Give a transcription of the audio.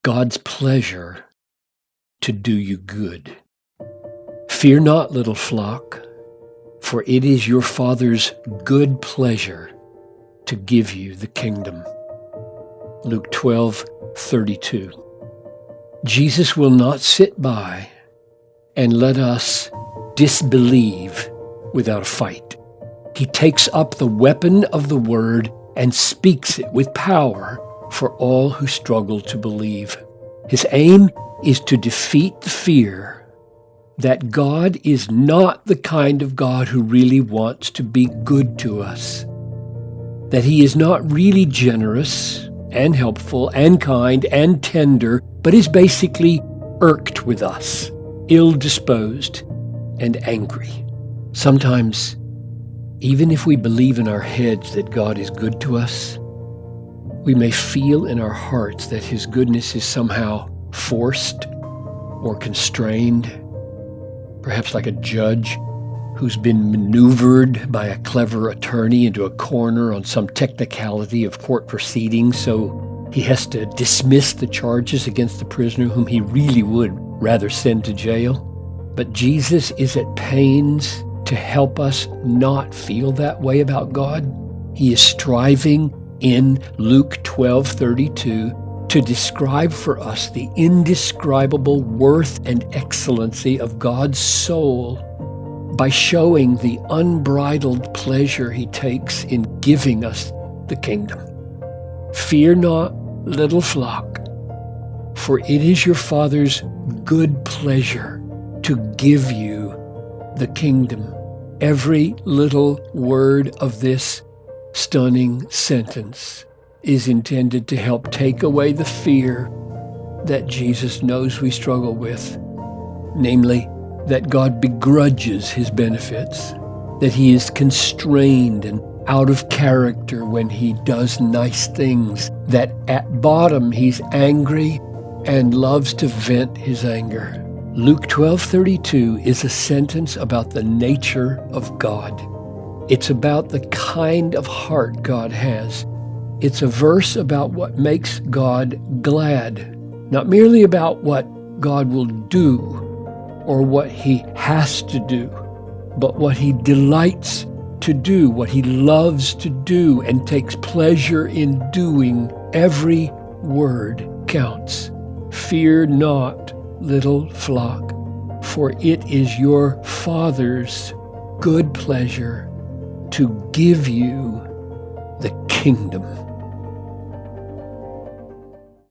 God's pleasure to do you good. Fear not, little flock, for it is your Father's good pleasure to give you the kingdom. Luke 12:32. Jesus will not sit by and let us disbelieve without a fight. He takes up the weapon of the word and speaks it with power for all who struggle to believe. His aim is to defeat the fear that God is not the kind of God who really wants to be good to us, that He is not really generous and helpful and kind and tender, but is basically irked with us, ill-disposed and angry. Sometimes, even if we believe in our heads that God is good to us, we may feel in our hearts that His goodness is somehow forced or constrained, perhaps like a judge who's been maneuvered by a clever attorney into a corner on some technicality of court proceedings, so he has to dismiss the charges against the prisoner whom he really would rather send to jail. But Jesus is at pains to help us not feel that way about God. He is striving in Luke 12:32 to describe for us the indescribable worth and excellency of God's soul by showing the unbridled pleasure He takes in giving us the kingdom. Fear not, little flock, for it is your Father's good pleasure to give you the kingdom. Every little word of this stunning sentence is intended to help take away the fear that Jesus knows we struggle with, namely, that God begrudges His benefits, that He is constrained and out of character when He does nice things, that at bottom He's angry and loves to vent His anger. Luke 12:32 is a sentence about the nature of God. It's about the kind of heart God has. It's a verse about what makes God glad, not merely about what God will do or what He has to do, but what He delights to do, what He loves to do and takes pleasure in doing. Every word counts. Fear not, little flock, for it is your Father's good pleasure to give you the kingdom.